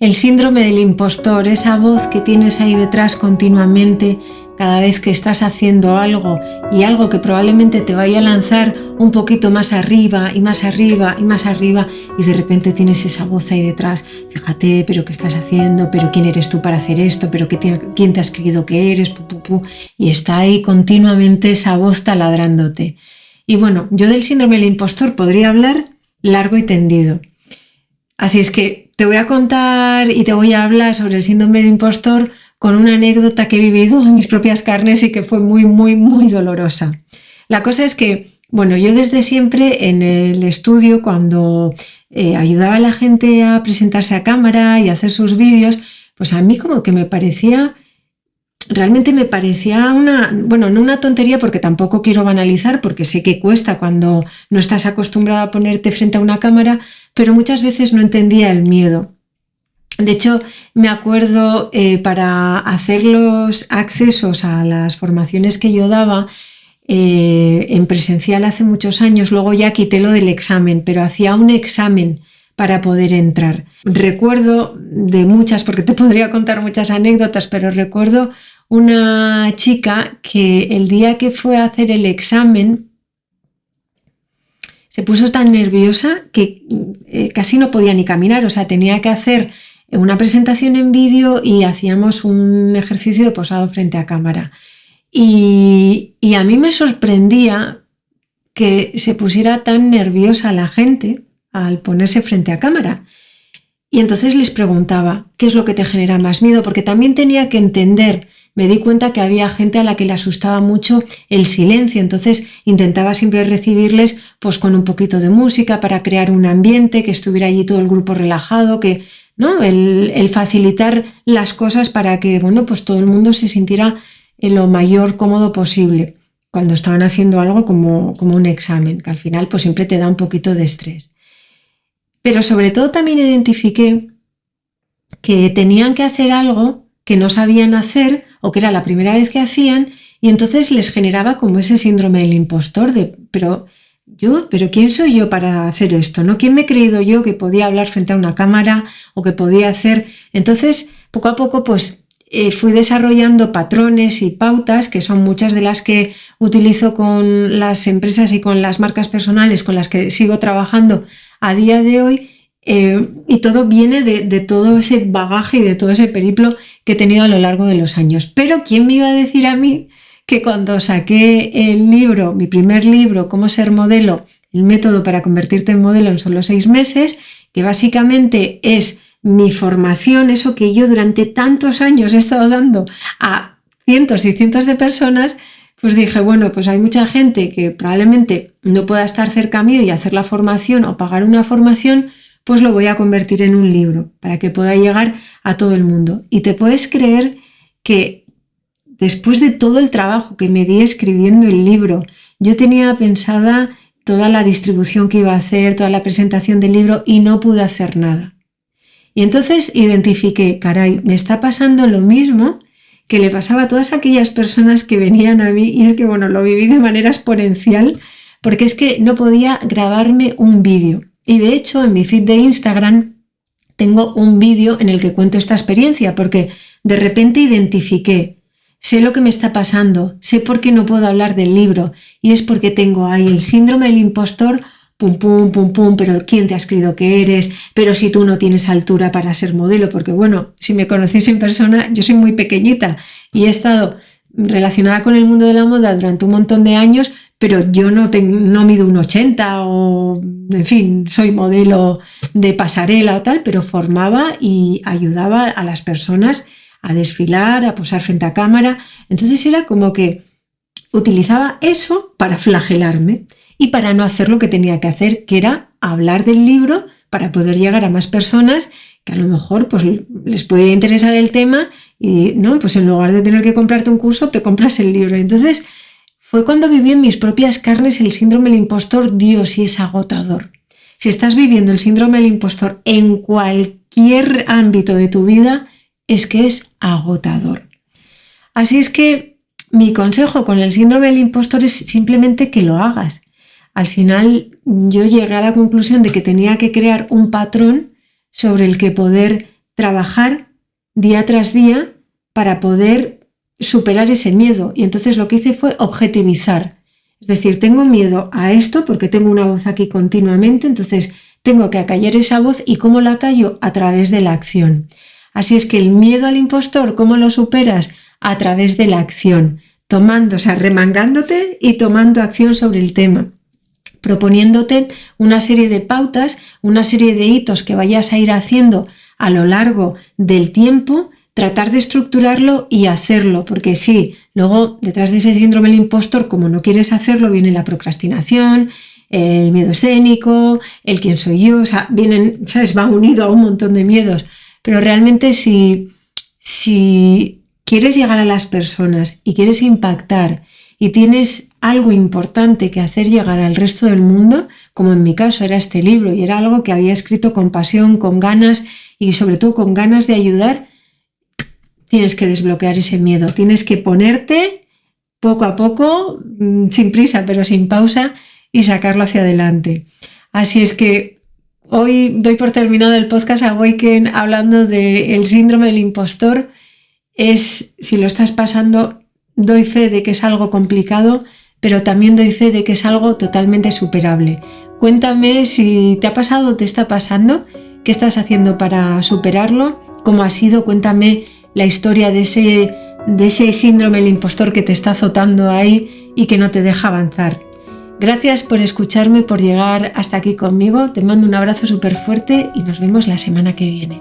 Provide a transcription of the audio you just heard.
El síndrome del impostor, esa voz que tienes ahí detrás continuamente cada vez que estás haciendo algo y algo que probablemente te vaya a lanzar un poquito más arriba y más arriba y más arriba y de repente tienes esa voz ahí detrás, fíjate, pero ¿qué estás haciendo? ¿Pero quién eres tú para hacer esto? ¿Pero quién te has creído que eres? Y está ahí continuamente esa voz taladrándote. Y bueno, yo del síndrome del impostor podría hablar largo y tendido. Así es que te voy a contar y te voy a hablar sobre el síndrome del impostor con una anécdota que he vivido en mis propias carnes y que fue muy, muy, muy dolorosa. La cosa es que, bueno, yo desde siempre en el estudio, cuando ayudaba a la gente a presentarse a cámara y a hacer sus vídeos, pues a mí como que realmente me parecía no una tontería, porque tampoco quiero banalizar, porque sé que cuesta cuando no estás acostumbrado a ponerte frente a una cámara, pero muchas veces no entendía el miedo. De hecho, me acuerdo para hacer los accesos a las formaciones que yo daba en presencial hace muchos años, luego ya quité lo del examen, pero hacía un examen para poder entrar. Recuerdo de muchas, porque te podría contar muchas anécdotas, pero recuerdo una chica que el día que fue a hacer el examen se puso tan nerviosa que casi no podía ni caminar, o sea, tenía que hacer una presentación en vídeo y hacíamos un ejercicio de posado frente a cámara. Y a mí me sorprendía que se pusiera tan nerviosa la gente al ponerse frente a cámara. Y entonces les preguntaba, ¿qué es lo que te genera más miedo? Porque también tenía que entender, me di cuenta que había gente a la que le asustaba mucho el silencio, entonces intentaba siempre recibirles pues con un poquito de música para crear un ambiente, que estuviera allí todo el grupo relajado, que ¿no? El facilitar las cosas para que pues todo el mundo se sintiera lo mayor cómodo posible cuando estaban haciendo algo como un examen, que al final pues siempre te da un poquito de estrés. Pero sobre todo también identifiqué que tenían que hacer algo que no sabían hacer o que era la primera vez que hacían, y entonces les generaba como ese síndrome del impostor de pero ¿quién soy yo para hacer esto? ¿No? ¿Quién me he creído yo que podía hablar frente a una cámara o que podía hacer? Entonces, poco a poco, pues fui desarrollando patrones y pautas, que son muchas de las que utilizo con las empresas y con las marcas personales con las que sigo trabajando a día de hoy, y todo viene de todo ese bagaje y de todo ese periplo que he tenido a lo largo de los años. Pero ¿quién me iba a decir a mí que cuando saqué el libro, mi primer libro, Cómo ser modelo, el método para convertirte en modelo en solo 6 meses, que básicamente es mi formación, eso que yo durante tantos años he estado dando a cientos y cientos de personas, pues dije, bueno, pues hay mucha gente que probablemente no pueda estar cerca mío y hacer la formación o pagar una formación, pues lo voy a convertir en un libro para que pueda llegar a todo el mundo. Y te puedes creer que después de todo el trabajo que me di escribiendo el libro, yo tenía pensada toda la distribución que iba a hacer, toda la presentación del libro, y no pude hacer nada. Y entonces identifiqué, caray, me está pasando lo mismo que le pasaba a todas aquellas personas que venían a mí, y es que lo viví de manera exponencial, porque es que no podía grabarme un vídeo. Y de hecho en mi feed de Instagram tengo un vídeo en el que cuento esta experiencia, porque de repente identifiqué, sé lo que me está pasando, sé por qué no puedo hablar del libro, y es porque tengo ahí el síndrome del impostor, pum, pum, pum, pum, pero ¿quién te has creído que eres? Pero si tú no tienes altura para ser modelo, porque si me conocéis en persona, yo soy muy pequeñita y he estado relacionada con el mundo de la moda durante un montón de años, pero yo no mido 1,80 o, en fin, soy modelo de pasarela o tal, pero formaba y ayudaba a las personas a desfilar, a posar frente a cámara. Entonces era como que utilizaba eso para flagelarme y para no hacer lo que tenía que hacer, que era hablar del libro para poder llegar a más personas que a lo mejor pues, les pudiera interesar el tema y no, pues en lugar de tener que comprarte un curso, te compras el libro. Entonces fue cuando viví en mis propias carnes el síndrome del impostor. Dios, y es agotador. Si estás viviendo el síndrome del impostor en cualquier ámbito de tu vida, es que es agotador. Así es que mi consejo con el síndrome del impostor es simplemente que lo hagas. Al final yo llegué a la conclusión de que tenía que crear un patrón sobre el que poder trabajar día tras día para poder superar ese miedo. Y entonces lo que hice fue objetivizar. Es decir, tengo miedo a esto porque tengo una voz aquí continuamente, entonces tengo que acallar esa voz. ¿Y cómo la acallo? A través de la acción. Así es que el miedo al impostor, ¿cómo lo superas? A través de la acción, remangándote y tomando acción sobre el tema, proponiéndote una serie de pautas, una serie de hitos que vayas a ir haciendo a lo largo del tiempo, tratar de estructurarlo y hacerlo, porque sí, luego detrás de ese síndrome del impostor, como no quieres hacerlo, viene la procrastinación, el miedo escénico, el quién soy yo, o sea, vienen, ¿sabes? Va unido a un montón de miedos, pero realmente si quieres llegar a las personas y quieres impactar y tienes algo importante que hacer llegar al resto del mundo, como en mi caso era este libro y era algo que había escrito con pasión, con ganas y sobre todo con ganas de ayudar, tienes que desbloquear ese miedo, tienes que ponerte poco a poco, sin prisa pero sin pausa y sacarlo hacia adelante. Así es que hoy doy por terminado el podcast Awaken hablando del síndrome del impostor. Si lo estás pasando, doy fe de que es algo complicado, pero también doy fe de que es algo totalmente superable. Cuéntame si te ha pasado o te está pasando, qué estás haciendo para superarlo, cómo ha sido, cuéntame la historia de ese síndrome del impostor que te está azotando ahí y que no te deja avanzar. Gracias por escucharme, por llegar hasta aquí conmigo. Te mando un abrazo súper fuerte y nos vemos la semana que viene.